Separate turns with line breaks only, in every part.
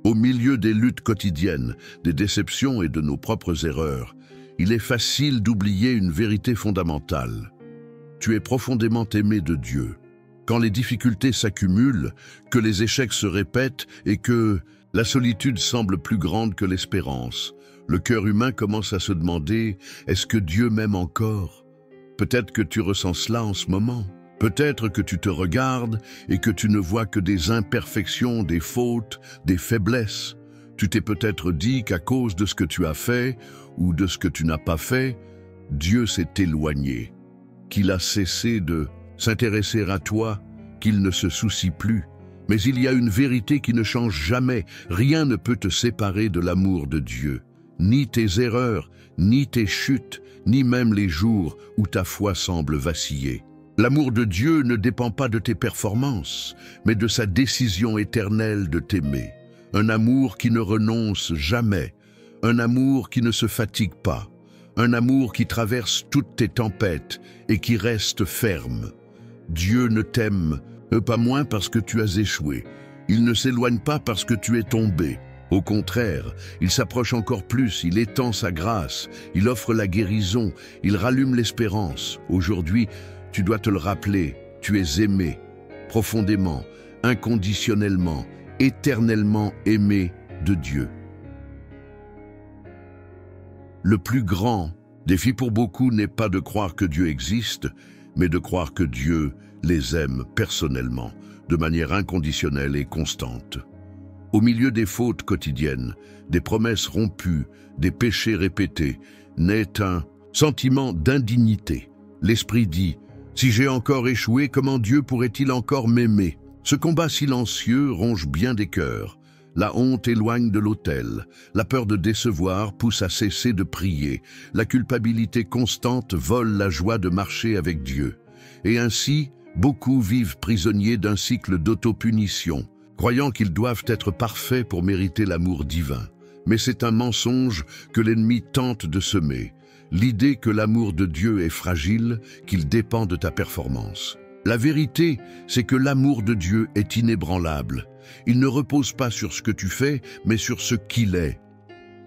Au milieu des luttes quotidiennes, des déceptions et de nos propres erreurs, il est facile d'oublier une vérité fondamentale. Tu es profondément aimé de Dieu. Quand les difficultés s'accumulent, que les échecs se répètent et que la solitude semble plus grande que l'espérance, le cœur humain commence à se demander « Est-ce que Dieu m'aime encore ?» Peut-être que tu ressens cela en ce moment. Peut-être que tu te regardes et que tu ne vois que des imperfections, des fautes, des faiblesses. Tu t'es peut-être dit qu'à cause de ce que tu as fait ou de ce que tu n'as pas fait, Dieu s'est éloigné, qu'il a cessé de s'intéresser à toi, qu'il ne se soucie plus. Mais il y a une vérité qui ne change jamais. Rien ne peut te séparer de l'amour de Dieu. Ni tes erreurs, ni tes chutes, ni même les jours où ta foi semble vaciller. L'amour de Dieu ne dépend pas de tes performances, mais de sa décision éternelle de t'aimer. Un amour qui ne renonce jamais, un amour qui ne se fatigue pas, un amour qui traverse toutes tes tempêtes et qui reste ferme. Dieu ne t'aime pas moins parce que tu as échoué. Il ne s'éloigne pas parce que tu es tombé. Au contraire, il s'approche encore plus, il étend sa grâce, il offre la guérison, il rallume l'espérance. Aujourd'hui, tu dois te le rappeler, tu es aimé, profondément, inconditionnellement, éternellement aimé de Dieu. Le plus grand défi pour beaucoup n'est pas de croire que Dieu existe, mais de croire que Dieu les aime personnellement, de manière inconditionnelle et constante. Au milieu des fautes quotidiennes, des promesses rompues, des péchés répétés, naît un sentiment d'indignité. L'esprit dit « Si j'ai encore échoué, comment Dieu pourrait-il encore m'aimer ?» Ce combat silencieux ronge bien des cœurs. La honte éloigne de l'autel. La peur de décevoir pousse à cesser de prier. La culpabilité constante vole la joie de marcher avec Dieu. Et ainsi, beaucoup vivent prisonniers d'un cycle d'autopunition, croyant qu'ils doivent être parfaits pour mériter l'amour divin. Mais c'est un mensonge que l'ennemi tente de semer. L'idée que l'amour de Dieu est fragile, qu'il dépend de ta performance. La vérité, c'est que l'amour de Dieu est inébranlable. Il ne repose pas sur ce que tu fais, mais sur ce qu'il est.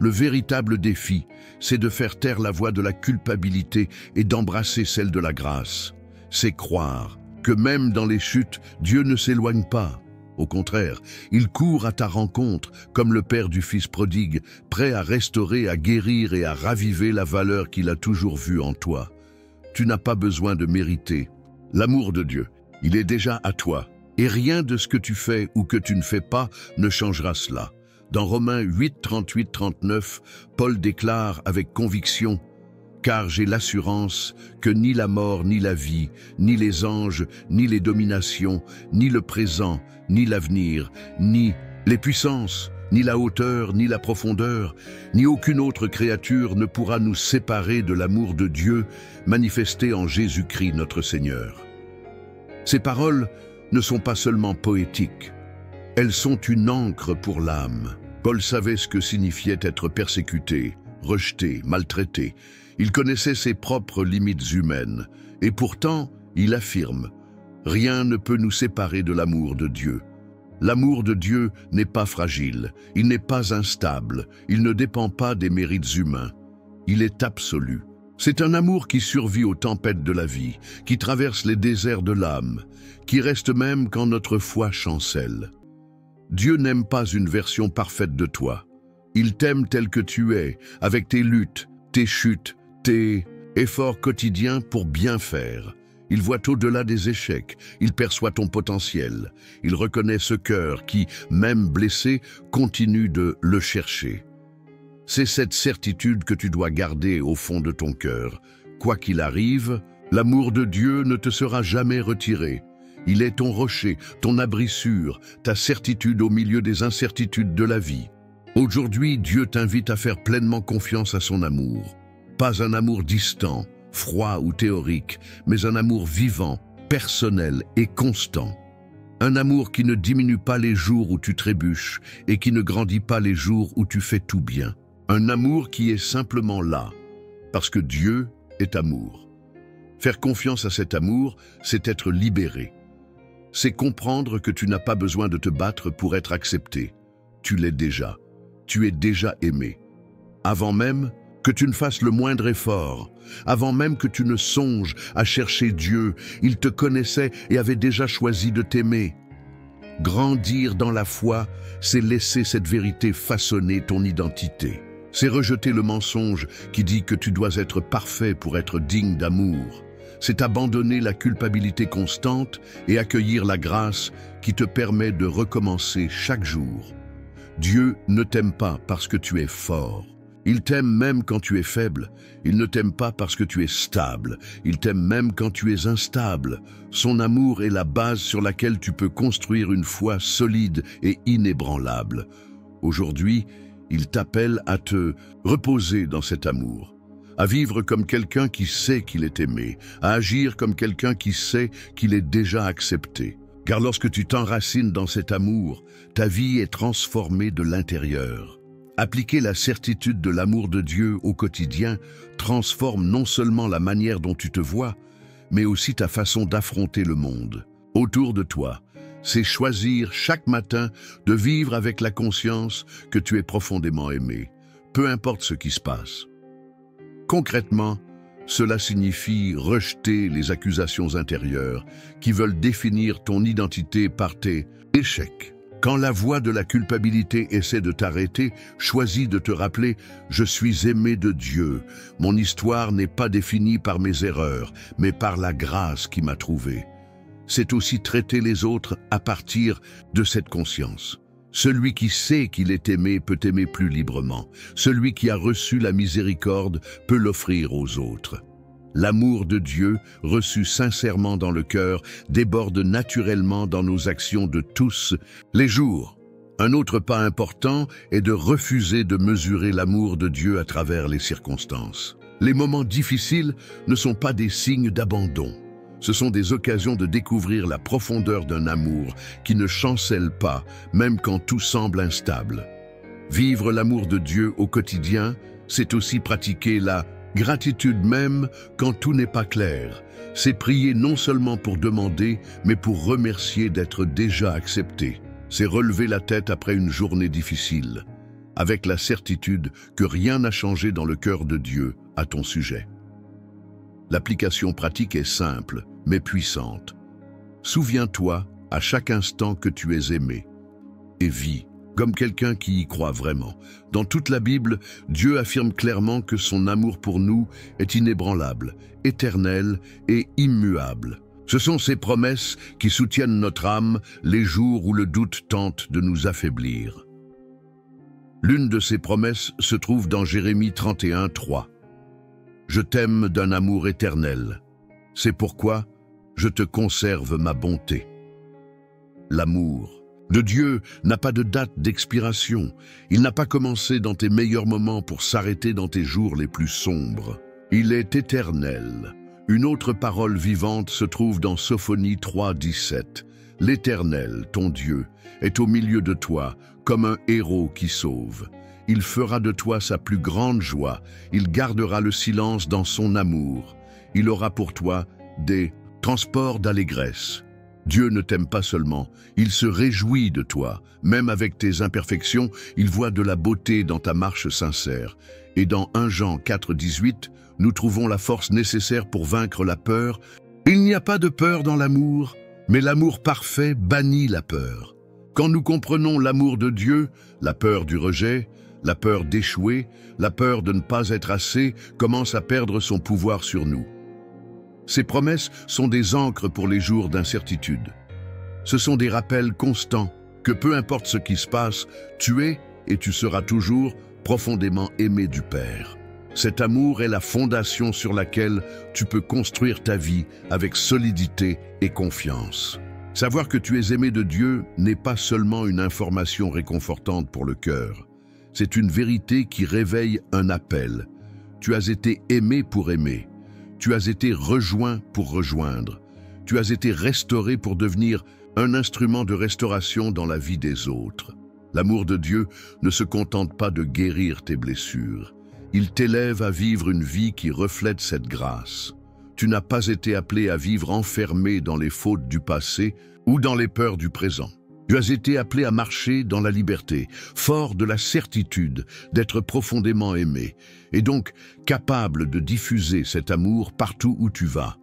Le véritable défi, c'est de faire taire la voix de la culpabilité et d'embrasser celle de la grâce. C'est croire que même dans les chutes, Dieu ne s'éloigne pas. Au contraire, il court à ta rencontre, comme le père du fils prodigue, prêt à restaurer, à guérir et à raviver la valeur qu'il a toujours vue en toi. Tu n'as pas besoin de mériter l'amour de Dieu. Il est déjà à toi. Et rien de ce que tu fais ou que tu ne fais pas ne changera cela. Dans Romains 8, 38-39, Paul déclare avec conviction « Car j'ai l'assurance que ni la mort, ni la vie, ni les anges, ni les dominations, ni le présent, ni l'avenir, ni les puissances, ni la hauteur, ni la profondeur, ni aucune autre créature ne pourra nous séparer de l'amour de Dieu manifesté en Jésus-Christ notre Seigneur. » Ces paroles ne sont pas seulement poétiques, elles sont une encre pour l'âme. Paul savait ce que signifiait être persécuté, rejeté, maltraité. Il connaissait ses propres limites humaines, et pourtant, il affirme « Rien ne peut nous séparer de l'amour de Dieu ». L'amour de Dieu n'est pas fragile, il n'est pas instable, il ne dépend pas des mérites humains. Il est absolu. C'est un amour qui survit aux tempêtes de la vie, qui traverse les déserts de l'âme, qui reste même quand notre foi chancelle. Dieu n'aime pas une version parfaite de toi. Il t'aime tel que tu es, avec tes luttes, tes chutes, tes efforts quotidiens pour bien faire. Il voit au-delà des échecs, il perçoit ton potentiel. Il reconnaît ce cœur qui, même blessé, continue de le chercher. C'est cette certitude que tu dois garder au fond de ton cœur. Quoi qu'il arrive, l'amour de Dieu ne te sera jamais retiré. Il est ton rocher, ton abri sûr, ta certitude au milieu des incertitudes de la vie. Aujourd'hui, Dieu t'invite à faire pleinement confiance à son amour. Pas un amour distant, froid ou théorique, mais un amour vivant, personnel et constant. Un amour qui ne diminue pas les jours où tu trébuches et qui ne grandit pas les jours où tu fais tout bien. Un amour qui est simplement là, parce que Dieu est amour. Faire confiance à cet amour, c'est être libéré. C'est comprendre que tu n'as pas besoin de te battre pour être accepté. tu l'es déjà. Tu es déjà aimé. Avant même que tu ne fasses le moindre effort, avant même que tu ne songes à chercher Dieu, il te connaissait et avait déjà choisi de t'aimer. Grandir dans la foi, c'est laisser cette vérité façonner ton identité. C'est rejeter le mensonge qui dit que tu dois être parfait pour être digne d'amour. C'est abandonner la culpabilité constante et accueillir la grâce qui te permet de recommencer chaque jour. Dieu ne t'aime pas parce que tu es fort. Il t'aime même quand tu es faible. Il ne t'aime pas parce que tu es stable. Il t'aime même quand tu es instable. Son amour est la base sur laquelle tu peux construire une foi solide et inébranlable. Aujourd'hui, il t'appelle à te reposer dans cet amour, à vivre comme quelqu'un qui sait qu'il est aimé, à agir comme quelqu'un qui sait qu'il est déjà accepté. Car lorsque tu t'enracines dans cet amour, ta vie est transformée de l'intérieur. Appliquer la certitude de l'amour de Dieu au quotidien transforme non seulement la manière dont tu te vois, mais aussi ta façon d'affronter le monde. Autour de toi, c'est choisir chaque matin de vivre avec la conscience que tu es profondément aimé, peu importe ce qui se passe. Concrètement, cela signifie rejeter les accusations intérieures qui veulent définir ton identité par tes échecs. Quand la voix de la culpabilité essaie de t'arrêter, choisis de te rappeler « Je suis aimé de Dieu. Mon histoire n'est pas définie par mes erreurs, mais par la grâce qui m'a trouvé. » C'est aussi traiter les autres à partir de cette conscience. Celui qui sait qu'il est aimé peut aimer plus librement. Celui qui a reçu la miséricorde peut l'offrir aux autres. L'amour de Dieu, reçu sincèrement dans le cœur, déborde naturellement dans nos actions de tous les jours. Un autre pas important est de refuser de mesurer l'amour de Dieu à travers les circonstances. Les moments difficiles ne sont pas des signes d'abandon. Ce sont des occasions de découvrir la profondeur d'un amour qui ne chancelle pas, même quand tout semble instable. Vivre l'amour de Dieu au quotidien, c'est aussi pratiquer la gratitude même quand tout n'est pas clair. C'est prier non seulement pour demander, mais pour remercier d'être déjà accepté. C'est relever la tête après une journée difficile, avec la certitude que rien n'a changé dans le cœur de Dieu à ton sujet. L'application pratique est simple, mais puissante. Souviens-toi à chaque instant que tu es aimé et vis comme quelqu'un qui y croit vraiment. Dans toute la Bible, Dieu affirme clairement que son amour pour nous est inébranlable, éternel et immuable. Ce sont ces promesses qui soutiennent notre âme les jours où le doute tente de nous affaiblir. L'une de ces promesses se trouve dans Jérémie 31, 3. « Je t'aime d'un amour éternel. C'est pourquoi je te conserve ma bonté. » L'amour de Dieu n'a pas de date d'expiration. Il n'a pas commencé dans tes meilleurs moments pour s'arrêter dans tes jours les plus sombres. Il est éternel. Une autre parole vivante se trouve dans Sophonie 3, 17. « L'Éternel, ton Dieu, est au milieu de toi, comme un héros qui sauve. Il fera de toi sa plus grande joie. Il gardera le silence dans son amour. Il aura pour toi des transports d'allégresse. » Dieu ne t'aime pas seulement, il se réjouit de toi. Même avec tes imperfections, il voit de la beauté dans ta marche sincère. Et dans 1 Jean 4, 18, nous trouvons la force nécessaire pour vaincre la peur. Il n'y a pas de peur dans l'amour, mais l'amour parfait bannit la peur. Quand nous comprenons l'amour de Dieu, la peur du rejet, la peur d'échouer, la peur de ne pas être assez, commence à perdre son pouvoir sur nous. Ces promesses sont des ancres pour les jours d'incertitude. Ce sont des rappels constants que peu importe ce qui se passe, tu es et tu seras toujours profondément aimé du Père. Cet amour est la fondation sur laquelle tu peux construire ta vie avec solidité et confiance. Savoir que tu es aimé de Dieu n'est pas seulement une information réconfortante pour le cœur. C'est une vérité qui réveille un appel. Tu as été aimé pour aimer. Tu as été rejoint pour rejoindre. Tu as été restauré pour devenir un instrument de restauration dans la vie des autres. L'amour de Dieu ne se contente pas de guérir tes blessures. Il t'élève à vivre une vie qui reflète cette grâce. Tu n'as pas été appelé à vivre enfermé dans les fautes du passé ou dans les peurs du présent. Tu as été appelé à marcher dans la liberté, fort de la certitude d'être profondément aimé, et donc capable de diffuser cet amour partout où tu vas.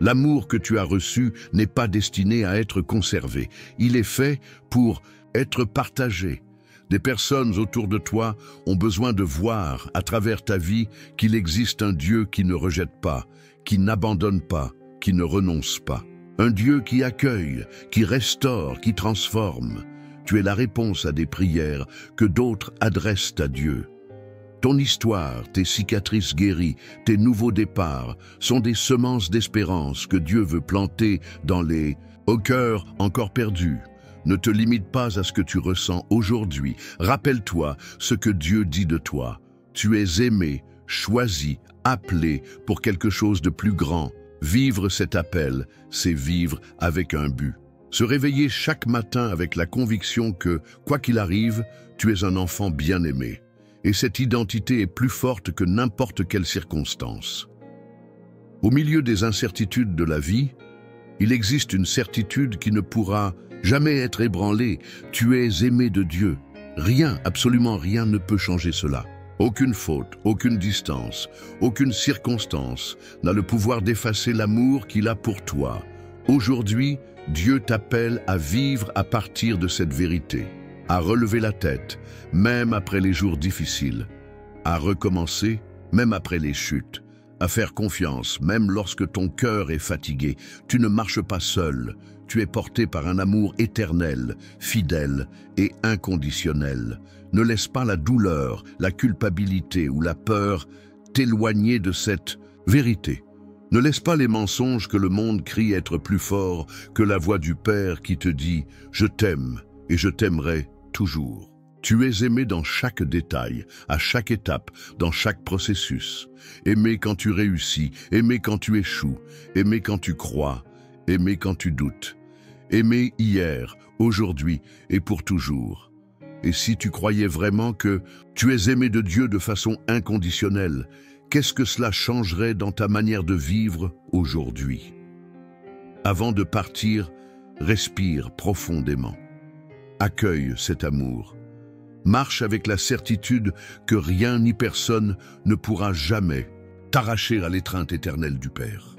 L'amour que tu as reçu n'est pas destiné à être conservé, il est fait pour être partagé. Des personnes autour de toi ont besoin de voir, à travers ta vie, qu'il existe un Dieu qui ne rejette pas, qui n'abandonne pas, qui ne renonce pas. Un Dieu qui accueille, qui restaure, qui transforme. Tu es la réponse à des prières que d'autres adressent à Dieu. Ton histoire, tes cicatrices guéries, tes nouveaux départs sont des semences d'espérance que Dieu veut planter au cœur encore perdu. Ne te limite pas à ce que tu ressens aujourd'hui. Rappelle-toi ce que Dieu dit de toi. Tu es aimé, choisi, appelé pour quelque chose de plus grand. Vivre cet appel, c'est vivre avec un but. Se réveiller chaque matin avec la conviction que, quoi qu'il arrive, tu es un enfant bien-aimé. Et cette identité est plus forte que n'importe quelle circonstance. Au milieu des incertitudes de la vie, il existe une certitude qui ne pourra jamais être ébranlée. Tu es aimé de Dieu. Rien, absolument rien ne peut changer cela. Aucune faute, aucune distance, aucune circonstance n'a le pouvoir d'effacer l'amour qu'il a pour toi. Aujourd'hui, Dieu t'appelle à vivre à partir de cette vérité, à relever la tête, même après les jours difficiles, à recommencer, même après les chutes, à faire confiance, même lorsque ton cœur est fatigué. Tu ne marches pas seul, tu es porté par un amour éternel, fidèle et inconditionnel. Ne laisse pas la douleur, la culpabilité ou la peur t'éloigner de cette vérité. Ne laisse pas les mensonges que le monde crie être plus forts que la voix du Père qui te dit « Je t'aime et je t'aimerai toujours ». Tu es aimé dans chaque détail, à chaque étape, dans chaque processus. Aimé quand tu réussis, aimé quand tu échoues, aimé quand tu crois, aimé quand tu doutes. Aimé hier, aujourd'hui et pour toujours. Et si tu croyais vraiment que tu es aimé de Dieu de façon inconditionnelle, qu'est-ce que cela changerait dans ta manière de vivre aujourd'hui? Avant de partir, respire profondément. Accueille cet amour. Marche avec la certitude que rien ni personne ne pourra jamais t'arracher à l'étreinte éternelle du Père.